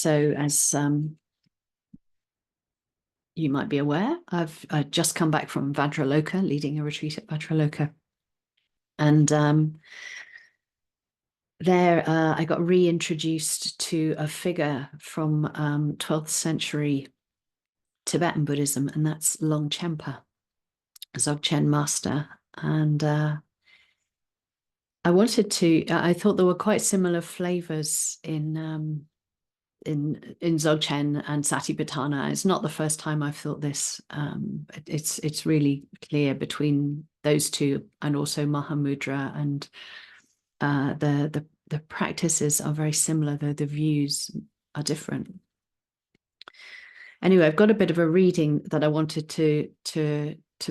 So as you might be aware, I've just come back from Vajraloka, leading a retreat at Vajraloka. And there I got reintroduced to a figure from 12th century Tibetan Buddhism, and that's Longchenpa, Dzogchen Master. And I thought there were quite similar flavors in Dzogchen and Satipatthana. It's not the first time I've thought this. It's really clear between those two, and also Mahamudra, and the practices are very similar, though the views are different. Anyway, I've got a bit of a reading that I wanted to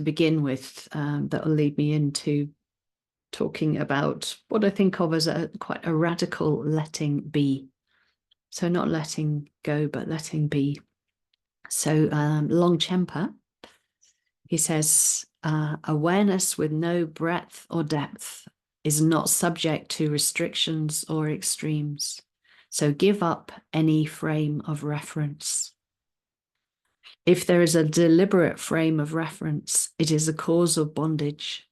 begin with that will lead me into talking about what I think of as quite a radical letting be. So not letting go, but letting be. So Longchenpa, he says, awareness with no breadth or depth is not subject to restrictions or extremes. So give up any frame of reference. If there is a deliberate frame of reference, it is a cause of bondage.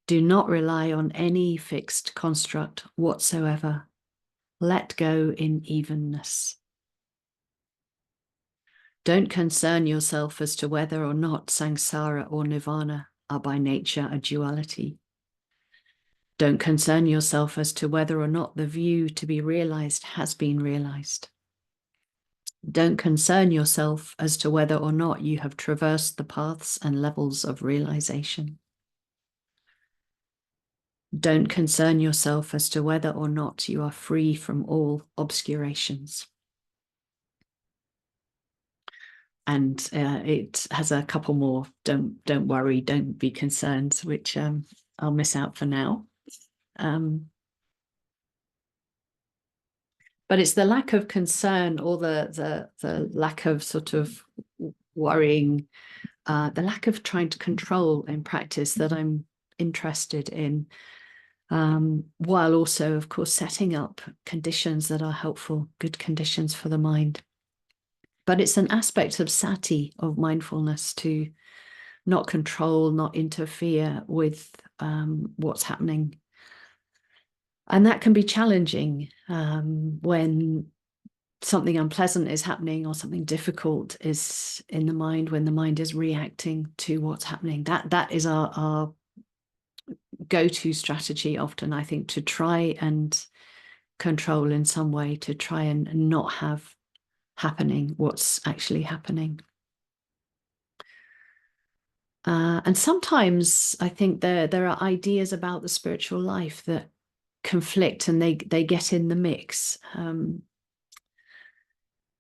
Do not rely on any fixed construct whatsoever. Let go in evenness. Don't concern yourself as to whether or not samsara or nirvana are by nature a duality. Don't concern yourself as to whether or not the view to be realized has been realized. Don't concern yourself as to whether or not you have traversed the paths and levels of realization. Don't concern yourself as to whether or not you are free from all obscurations. And it has a couple more. Don't worry, don't be concerned, which I'll miss out for now. But it's the lack of concern, or the lack of sort of worrying, the lack of trying to control in practice that I'm interested in, while also, of course, setting up conditions that are helpful, good conditions for the mind. But it's an aspect of sati, of mindfulness, to not control, not interfere with what's happening. And that can be challenging when something unpleasant is happening, or something difficult is in the mind, when the mind is reacting to what's happening. That is our go-to strategy often, I think, to try and control in some way, to try and not have happening what's actually happening. And sometimes I think there are ideas about the spiritual life that conflict, and they get in the mix.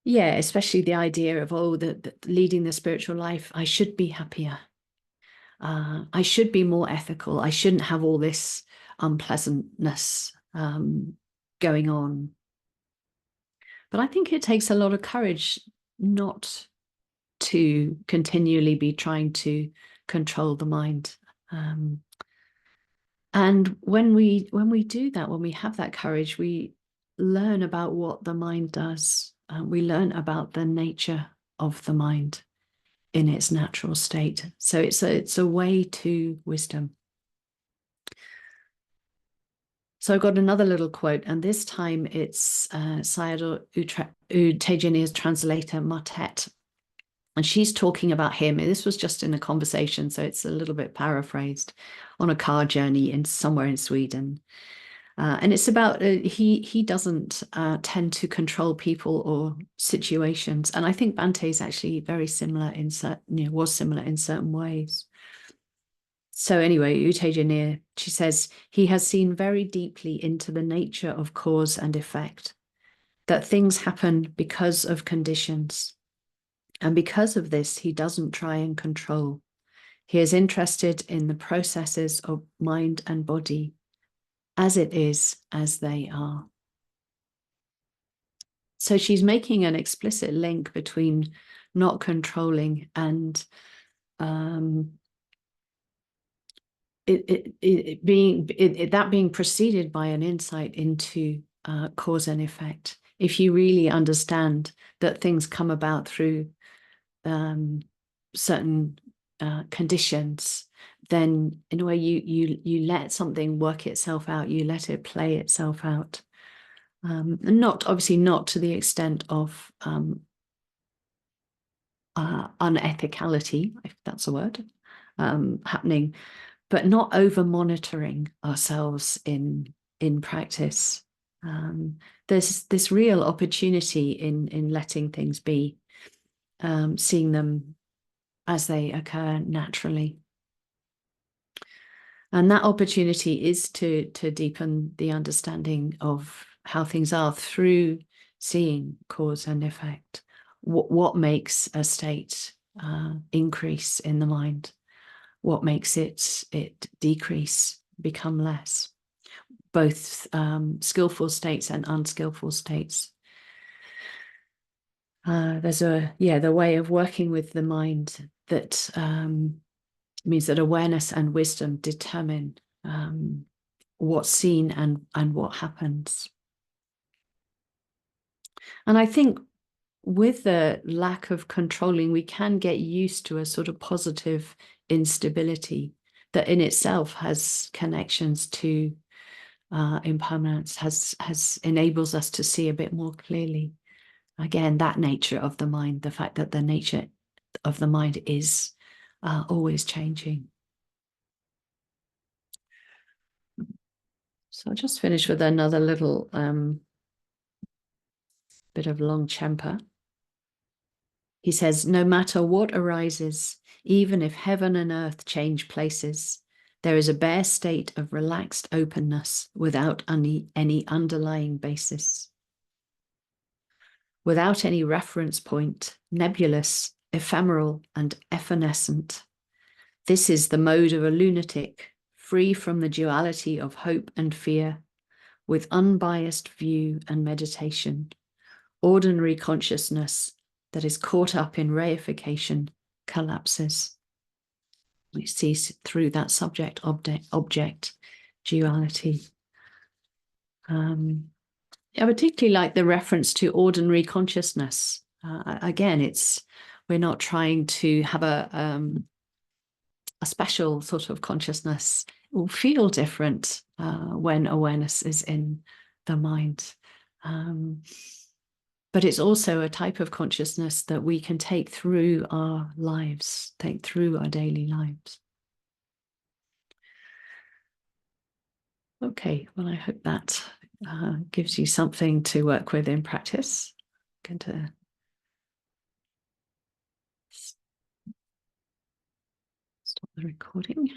Yeah, especially the idea of, leading the spiritual life, I should be happier. I should be more ethical. I shouldn't have all this unpleasantness going on. But I think it takes a lot of courage not to continually be trying to control the mind. And when we do that, when we have that courage, we learn about what the mind does. We learn about the nature of the mind in its natural state. So it's a way to wisdom. So I've got another little quote, and this time it's Sayadaw U Tejaniya's translator, Martet. And she's talking about him. This was just in a conversation, so it's a little bit paraphrased, on a car journey somewhere in Sweden. And it's about he doesn't tend to control people or situations. And I think Bhante is actually very similar was similar in certain ways. So anyway, U Tejaniya, she says, he has seen very deeply into the nature of cause and effect, that things happen because of conditions. And because of this, he doesn't try and control. He is interested in the processes of mind and body, as it is, as they are. So she's making an explicit link between not controlling and that being preceded by an insight into cause and effect. if you really understand that things come about through certain conditions, then in a way you let something work itself out, you let it play itself out. And not obviously not to the extent of unethicality, if that's a word, happening, but not over monitoring ourselves in practice. There's this real opportunity in letting things be, seeing them as they occur naturally. And that opportunity is to deepen the understanding of how things are through seeing cause and effect. What makes a state increase in the mind? What makes it decrease, become less? Both skillful states and unskillful states. There's the way of working with the mind that means that awareness and wisdom determine what's seen and what happens. And I think with the lack of controlling, we can get used to a sort of positive instability that in itself has connections to impermanence, has enables us to see a bit more clearly. Again, that nature of the mind, the fact that the nature of the mind is always changing. So I'll just finish with another little bit of Longchenpa. He says, no matter what arises, even if heaven and earth change places, there is a bare state of relaxed openness without any underlying basis. Without any reference point, nebulous, ephemeral, and evanescent. This is the mode of a lunatic, free from the duality of hope and fear, with unbiased view and meditation. Ordinary consciousness that is caught up in reification collapses. We see through that subject-object duality. I particularly like the reference to ordinary consciousness. Again, we're not trying to have a special sort of consciousness. It will feel different when awareness is in the mind. But it's also a type of consciousness that we can take through our lives, take through our daily lives. Okay, well, I hope that gives you something to work with in practice. I'm going to stop the recording.